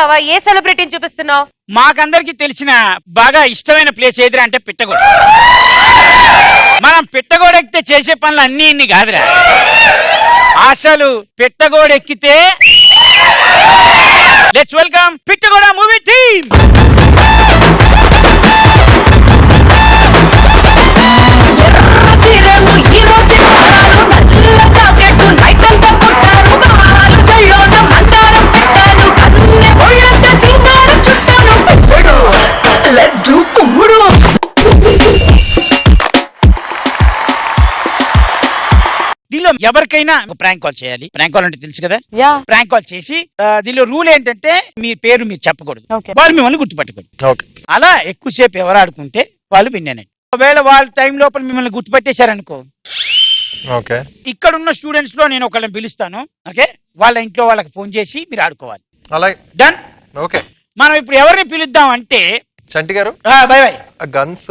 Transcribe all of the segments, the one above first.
బావా ఏ సెలబ్రిటీని చూపిస్తున్నావు? మాకందరికి తెలిసిన బాగా ఇష్టమైన ప్లేస్ ఏదిరా అంటే పిట్టగోడ. మనం పిట్టగోడ ఎక్కితే చేసే పనులు అన్ని ఇన్ని కాదురా. అసలు పిట్టగోడ ఎక్కితే let's welcome Pittagoda movie team. దీనిలో ఎవరికైనా ఒక ప్రాంక్ కాల్ చేయాలి. ప్రాంక్ కాల్ అంటే తెలుసు కదా. ప్రాంక్ కాల్ చేసి దీనిలో రూల్ ఏంటంటే మీ పేరు మీరు చెప్పకూడదు, వాళ్ళు మిమ్మల్ని గుర్తుపట్టకూడదు. అలా ఎక్కువసేపు ఎవరు ఆడుకుంటే వాళ్ళు విన్నానండి. ఒకవేళ వాళ్ళ టైం లోపల మిమ్మల్ని గుర్తుపట్టేశారనుకో, ఇక్కడ ఉన్న స్టూడెంట్స్ లో నేను ఒకళ్ళని పిలుస్తాను. ఓకే, వాళ్ళ ఇంట్లో వాళ్ళకి ఫోన్ చేసి మీరు ఆడుకోవాలి. డన్. ఓకే, మనం ఇప్పుడు ఎవరిని పిలుద్దాం అంటే చంటి గారు బై బై. గన్స్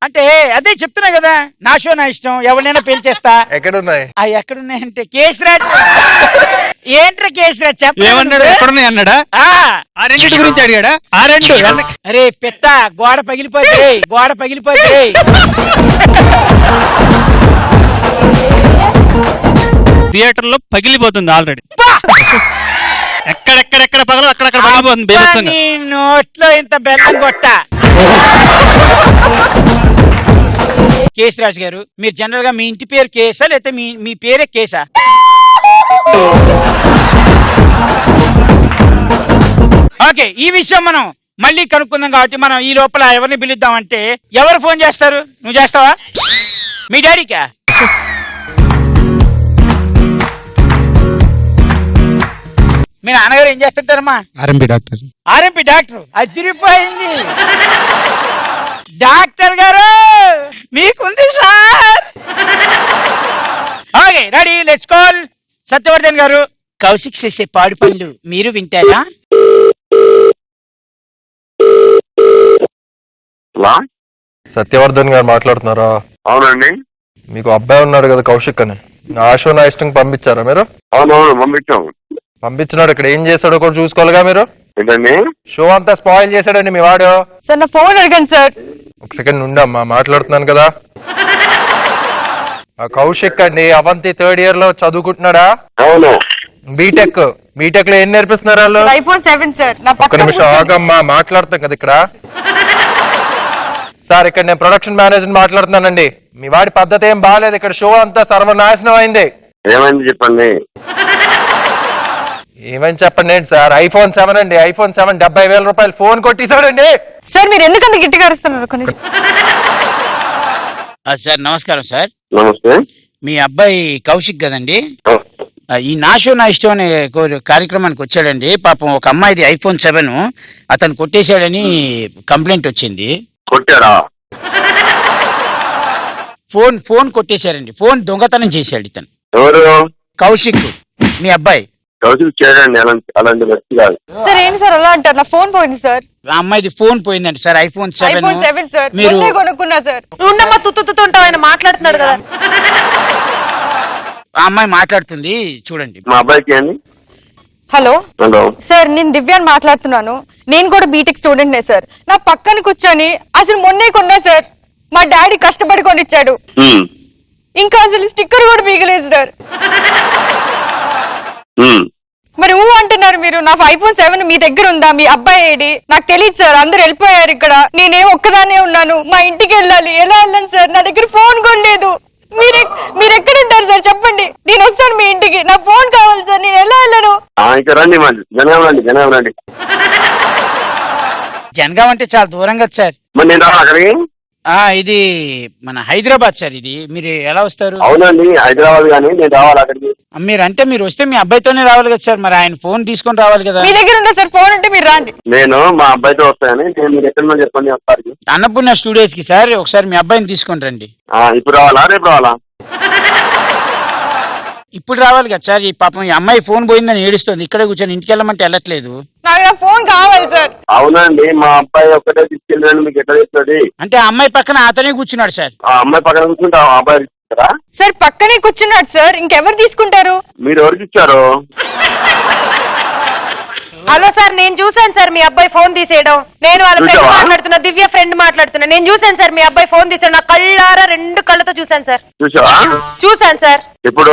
అంటే అదే చెప్తున్నా కదా, నా షో నా ఇష్టం, ఎవరినైనా పిలిచేస్తా. ఎక్కడున్నాయి? ఎక్కడున్నాయంటే కేసరాజ్. ఏంట్రా కేసరాజ్ చెప్పమన్నాడు, ఎక్కడున్నాయి అన్నాడా? ఆ రెండింటి గురించి అడిగాడా? ఆ రెండు అరే పెట్ట గోడ పగిలిపోతే గోడ పగిలిపోతే థియేటర్ లో పగిలిపోతుంది ఆల్రెడీ. ఎక్కడెక్కడెక్కడ పగల అక్కడక్కడ పగిలిపోతుంది. నోట్లో ఇంత బెల్లం కొట్ట. కేసరాజు గారు, మీరు జనరల్ గా మీ ఇంటి పేరు కేసా లేకపోతే మీ పేరే కేసా? ఓకే, ఈ విషయం మనం మళ్ళీ కనుక్కుందాం. కాబట్టి మనం ఈ లోపల ఎవరిని పిలుద్దాం అంటే ఎవరు ఫోన్ చేస్తారు? నువ్వు చేస్తావా? మీ డాడీకా? మీ నాన్నగారు ఏం చేస్తుంటారమ్మా? RMP doctor. RMP doctor. అది తిరిగిపోయింది. డాక్టర్ గారు మీకుంది sir. Okay ready, let's call Satyavardhan garu. Kaushik చేసే పాడు పనులు మీరు వింటారా? సత్యవర్ధన్ గారు మాట్లాడుతున్నారా? అవునండి. మీకు అబ్బాయి ఉన్నాడు కదా కౌశిక్ అని, నా షో నా ఇష్టం పంపించారా మీరు? అవునవును పంపించాము. పంపించినాడు, ఇక్కడ ఏం చేశాడో కూడా చూసుకోవాలిగా మీరు. ఏంటండి? షో అంతా స్పాయిల్ చేశాడండి మీ వాడు. సార్ నా ఫోన్ అడగండి సార్. ఒక సెకండ్ ఉండమ్మా, మాట్లాడుతున్నాను కదా. ఆ కౌశిక్ అండి అవంతి థర్డ్ ఇయర్ లో చదువుకుంటున్నాడా? అవును. బీటెక్ లో ఏం నేర్పిస్తున్నారు వాళ్ళు? IPhone 7 sir. ఒక్క నిమిషం ఆగమ్మా, మాట్లాడుతాం కదా ఇక్కడ. సార్ ఇక్కడ నేను ప్రొడక్షన్ మేనేజర్ మాట్లాడుతున్నానండి. మీ వాడి పద్ధతి ఏం బాగాలేదు, ఇక్కడ షో అంతా సర్వనాశనం అయింది. ఏమైంది చెప్పండి. ఏమని చెప్పండి ఏంటి సార్? ఐఫోన్ 7 అండి, ఐఫోన్ 7 70,000 రూపాయలు ఫోన్ కొట్టేశాడండి. సార్ మీరు ఎందుకంత గట్టిగా అరుస్తున్నారు? సార్ నమస్కారం సార్. నమస్తే. మీ అబ్బాయి కౌశిక్ కదండి, ఈ నా షో నా ఇష్టం అనే కార్యక్రమానికి వచ్చాడండి. పాపం ఒక అమ్మాయిది ఐఫోన్ 7 అతను కొట్టేశాడని కంప్లైంట్ వచ్చింది. కొట్టాడా? ఫోన్ కొట్టేశారండి. ఫోన్ దొంగతనం చేశాడు ఇతను. ఎవరు? కౌశిక్ మీ అబ్బాయి. కౌశిక్ చేయడండి అలాంటి వ్యక్తి కాదు. సార్ ఏంటి సార్ అలా అంటారు? నా ఫోన్ పోయింది సార్. ఆ అమ్మాయిది ఫోన్ పోయిందండి సార్, ఐఫోన్ 7 సార్. మీరు కొనుక్కున్నా సార్. ఉండమ్మా, తుత్తుంటావు, ఆయన మాట్లాడుతున్నాడు కదా. ఆ అమ్మాయి మాట్లాడుతుంది చూడండి. మా అబ్బాయికి అండి. హలో హలో సార్, నేను దివ్యాన్ని మాట్లాడుతున్నాను. నేను కూడా బీటెక్ స్టూడెంట్ నే సార్. నా పక్కన కూర్చొని అసలు మొన్నే కొన్నా సార్. మా డాడీ కష్టపడి కొనిచ్చాడు. ఇంకా అసలు స్టిక్కర్ కూడా మిగలేదు సార్. మరి అంటున్నారు మీరు. నా ఐఫోన్ 7 మీ దగ్గర ఉందా? మీ అబ్బాయి ఏడి? నాకు తెలియదు సార్, అందరు వెళ్ళిపోయారు. ఇక్కడ నేనేం ఒక్కదానే ఉన్నాను. మా ఇంటికి వెళ్ళాలి. ఎలా వెళ్ళాను సార్? నా దగ్గర ఫోన్ కొనలేదు. మీరు ఎక్కడ ఉంటారు సార్ చెప్పండి, నేను వస్తాను మీ ఇంటికి. నా ఫోన్ కావాలి సార్, నేను ఎలా వెళ్ళను? ఇక్కడ రండి, జనగాం రండి. జనగాం అంటే చాలా దూరం కదా సార్. మరి నేను రావాలి అక్కడికి. ఇది మన హైదరాబాద్ సార్. ఇది మీరు ఎలా వస్తారు? అవునండి హైదరాబాద్, కానీ నేను రావాలి అక్కడికి. మీరు వస్తే మీ అబ్బాయితోనే రావాలి కదా సార్. మరి ఆయన ఫోన్ తీసుకొని రావాలి కదా. మీ దగ్గర ఉందా సార్ ఫోన్? అంటే మీరు రండి. నేను మా అబ్బాయితో వస్తాయని. మీరు ఎక్కడ చెప్పండి వస్తారు? అన్నపూర్ణ స్టూడియోస్ కి సార్. ఒకసారి మీ అబ్బాయిని తీసుకొని రండి. ఇప్పుడు రావాలా రేపు రావాలా? ఇప్పుడు రావాలి కదా సార్. ఈ పాపం ఈ అమ్మాయి ఫోన్ పోయిందని ఏడుస్తుంది. ఇక్కడే కూర్చొని ఇంటికి వెళ్ళమంటే వెళ్ళట్లేదు. నాకు నా ఫోన్ కావాలి సార్. అవునండి, మా అబ్బాయి ఒక్కటే తీసుకెళ్ళాను. మీకు ఎట్లా చెప్తాడు? అంటే ఆ అమ్మాయి పక్కన అతనే కూర్చున్నాడు సార్. ఆ అమ్మాయి పక్కన కూర్చుంటే ఆ అబ్బాయి తీసుకుంటారా సార్? పక్కనే కూర్చున్నాడు సార్, ఇంకెవరు తీసుకుంటారు? మీరు ఎవరికి ఇచ్చారు? హలో సార్, నేను చూసాను సార్ మీ అబ్బాయి ఫోన్ తీసేయడం. నేను వాళ్ళ ఫ్రెండ్ చూసావా? మాట్లాడుతున్నా, దివ్య ఫ్రెండ్ మాట్లాడుతున్నా. నేను చూసాను సార్ మీ అబ్బాయి ఫోన్ తీసాడు. నా కళ్ళారా 2 కళ్ళతో చూసాను సార్. చూసావా? చూసాను సార్. ఇప్పుడు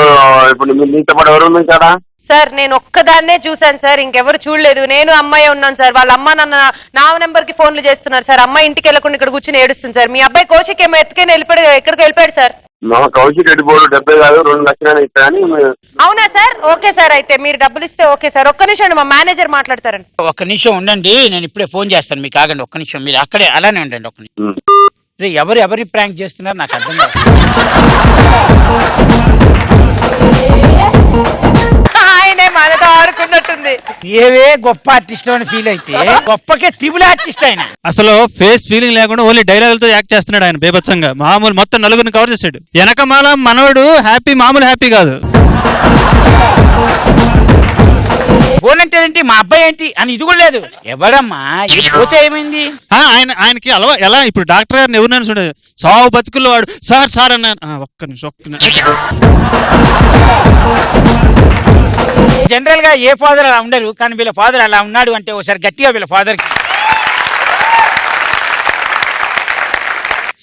మీతో పాటు ఎవరు ఉంది కదా? సార్ నేను ఒక్కదాన్నే చూసాను సార్, ఇంకెవరు చూడలేదు. నేను అమ్మాయి ఉన్నాను సార్. వాళ్ళ అమ్మ నా నెంబర్ కి ఫోన్లు చేస్తున్నారు సార్. అమ్మాయి ఇంటికి వెళ్ళకుండా ఇక్కడ కూర్చుని ఏడుస్తుంది సార్. మీ అబ్బాయి కౌశిక్ ఏమో ఎత్తుకని వెళ్ళిపోయాడు, ఎక్కడికి వెళ్ళిపోయాడు సార్. మా కౌశిక్ ఎడిపోడు 70 కాదు 2 లక్షలు ఇస్తాయని. అవునా సార్? ఓకే సార్, అయితే మీరు డబ్బులు ఇస్తే ఓకే సార్. ఒక్క నిమిషం, మా మేనేజర్ మాట్లాడతారండి. ఒక్క నిమిషం ఉండండి, నేను ఇప్పుడే ఫోన్ చేస్తాను మీకు. ఆగండి ఒక్క నిమిషం, మీరు అక్కడే అలానే ఉండండి ఒక్క నిమిషం. రే, ఎవరి ప్రాంక్ చేస్తున్నారు నాకు అర్థం కాదు. ఆయనే మనతో ఆడుకున్నట్టుంది. ఏవే గొప్ప ఆర్టిస్ట్ అని ఫీల్ అయితే గొప్పకే త్రిబుల్ ఆర్టిస్ట్ ఆయన. అసలు ఫేస్ ఫీలింగ్ లేకుండా ఓన్లీ డైలాగులతో యాక్ట్ చేస్తున్నాడు ఆయన బేబత్సంగా. మామూలు మొత్తం నలుగురిని కవర్ చేశాడు. వెనకమాల మనోడు హ్యాపీ, మామూలు హ్యాపీ కాదు. పోనంటేంటి మా అబ్బాయి ఏంటి అని ఇది కూడా లేదు. ఎవడమ్మా ఇది పోతే ఏమైంది? ఆయనకి ఎలా ఇప్పుడు డాక్టర్ గారిని ఎవరినైనా చూడదు, సావు బతుకుల్లో వాడు సార్ అన్నాను. ఒక్క నిమిషం. జనరల్ గా ఏ ఫాదర్ అలా ఉండరు, కానీ వీళ్ళ ఫాదర్ అలా ఉన్నాడు అంటే ఒకసారి గట్టిగా వీళ్ళ ఫాదర్ కి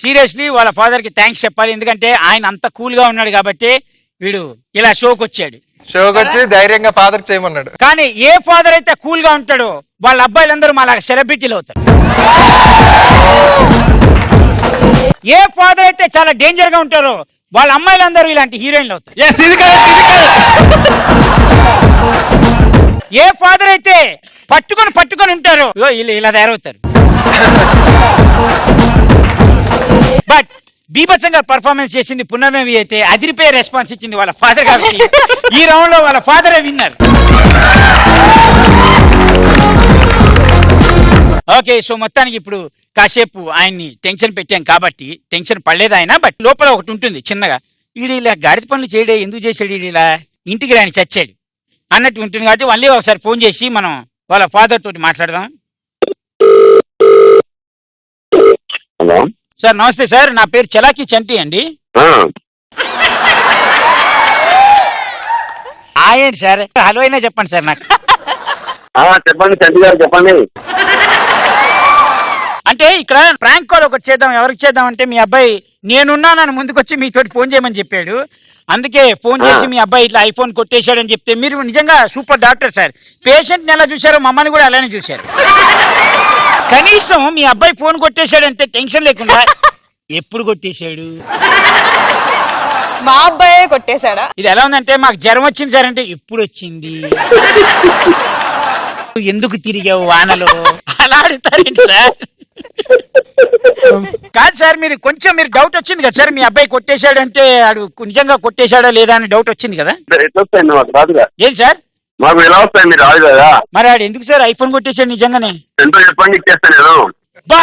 సీరియస్లీ వాళ్ళ ఫాదర్ కి థ్యాంక్స్ చెప్పాలి. ఎందుకంటే ఆయన అంత కూల్ గా ఉన్నాడు కాబట్టి వీడు ఇలా షోకి వచ్చాడు. షోకి వచ్చి ధైర్యంగా ఫాదర్ చేయమన్నాడు. కానీ ఏ ఫాదర్ అయితే కూల్ గా ఉంటాడో వాళ్ళ అబ్బాయిలందరూ మా సెలబ్రిటీలు అవుతారు. ఏ ఫాదర్ అయితే చాలా డేంజర్ గా ఉంటారో వాళ్ళ అమ్మాయిలందరూ ఇలాంటి హీరోయిన్లు అవుతారు. ఏ ఫాదర్ అయితే పట్టుకొని ఉంటారో ఇలా తయారవుతారు. బట్ బీభత్సంగా పర్ఫార్మెన్స్ చేసింది పునర్నవి అయితే అదిరిపోయే రెస్పాన్స్ ఇచ్చింది వాళ్ళ ఫాదర్ కాబట్టి ఈ రౌండ్ లో వాళ్ళ ఫాదరే విన్నర్. ఓకే, సో మొత్తానికి ఇప్పుడు కాసేపు ఆయన్ని టెన్షన్ పెట్టాం కాబట్టి టెన్షన్ పడలేదు ఆయన. బట్ లోపల ఒకటి ఉంటుంది చిన్నగా, వీడు ఇలా గాడిద పనులు చేయడే, ఎందుకు చేశాడు వీడు ఇలా, ఇంటికి రాని చచ్చాడు అన్నట్టు ఉంటుంది. కాబట్టి మళ్ళీ ఒకసారి ఫోన్ చేసి మనం వాళ్ళ ఫాదర్ తోటి మాట్లాడదాం. హలో సార్ నమస్తే సార్, నా పేరు చలాకి చంటి అండి. ఏంటి సార్ హలో అయినా చెప్పండి సార్ నాకు. చెప్పండి చంటి గారు చెప్పండి. అంటే ఇక్కడ ప్రాంక్ కాల్ ఒకటి చేద్దాం. ఎవరికి చేద్దాం అంటే మీ అబ్బాయి నేనున్నానని ముందుకొచ్చి మీతోటి ఫోన్ చేయమని చెప్పాడు. అందుకే ఫోన్ చేసి మీ అబ్బాయి ఇట్లా ఐఫోన్ కొట్టేశాడని చెప్తే మీరు నిజంగా సూపర్ డాక్టర్ సార్. పేషెంట్ని ఎలా చూశారో మమ్మల్ని కూడా అలానే చూశారు. కనీసం మీ అబ్బాయి ఫోన్ కొట్టేశాడంటే టెన్షన్ లేకుండా ఎప్పుడు కొట్టేశాడు, మా అబ్బాయే కొట్టేశాడా? ఇది ఎలా ఉందంటే మాకు జ్వరం వచ్చింది సార్ అంటే ఎప్పుడు వచ్చింది, ఎందుకు తిరిగావు వానలో, అలా అడుగుతారేంటి సార్? కాదు సార్, మీరు డౌట్ వచ్చింది కదా సార్, మీ అబ్బాయి కొట్టేశాడు అంటే ఆడు నిజంగా కొట్టేశాడా లేదా అని డౌట్ వచ్చింది కదా. ఎట్లా వస్తాయండి మాకు రాదుగా. ఏది సార్ మాకు ఎలా వస్తాయి మీరు రాదు కదా. మరి ఆడు ఎందుకు సార్ ఐఫోన్ కొట్టేశాడు నిజంగానే? ఎంతో చెప్పండి ఇచ్చేస్తాను నేను. బా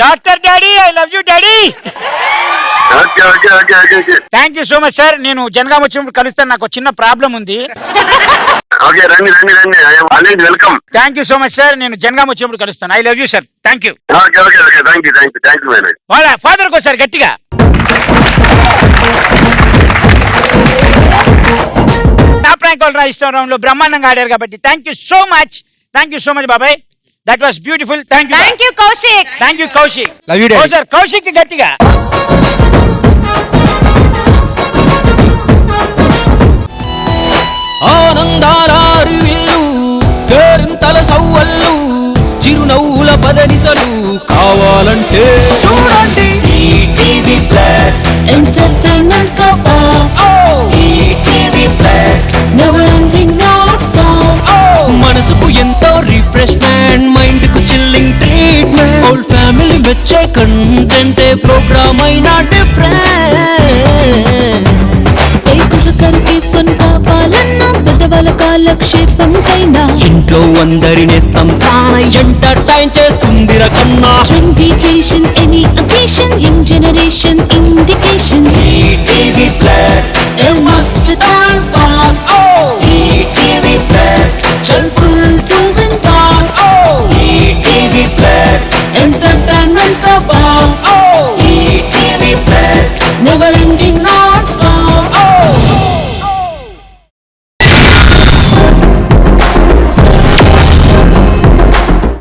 doctor daddy, I love you daddy. Okay okay okay okay okay thank you so much sir. నేను జనగాం వచ్చినప్పుడు కలుస్తాను, నాకు చిన్న ప్రాబ్లం ఉంది. ఓకే రండి రండి రండి, already welcome. Thank you so much sir, నేను జనగాం వచ్చినప్పుడు కలుస్తాను. I love you sir. Thank you. Okay okay okay thank you thank you thank you very much. వాళ్ళ ఫాదర్కి ఒకసారి గట్టిగా. నా ప్రాంక్ కాల్ ఇష్టం రౌండ్ లో బ్రహ్మాండంగా ఆడారు కాబట్టి thank you so much. Thank you so much బాబాయ్, that was beautiful. Thank you Kaushik. Thank you Kaushik. Love you, Daddy. Sir Kaushik గట్టిగా. ఆనందాల అరువిల్లు, కేరింతల సవ్వళ్ళు, చిరునవ్వుల పదనిసలు కావాలంటే చూడండి ఈటీవీ ప్లస్. ఎంటర్టైన్మెంట్ కా ETV plus never ending non stop. మనసుకు ఎంతో రిఫ్రెష్మెంట్, మైండ్ కు చిల్లింగ్ ట్రీట్మెంట్, హోల్ ఫ్యామిలీ మెచ్చే కంటెంట్, ప్రోగ్రామ్ అయినా డిఫరెంట్. కరుకి ఫోన్ కావాలన్నా పెద్దవాళ్ళ కాలక్షేపం కైనా ఇంట్లో అందరినేస్తాం తానై ఎంటర్టైన్ చేస్తుంది రకన్నా. Trendy tradition any occasion, young generation indication. ETV plus మస్త్ టైం పాస్. ఈటీవీ ప్లస్ చల్ ఫుల్ టు బిందాస్. ఈటీవీ ప్లస్ ఎంటర్టైన్మెంట్ కా ఈటీవీ ప్లస్ నెవర్ ఎండింగ్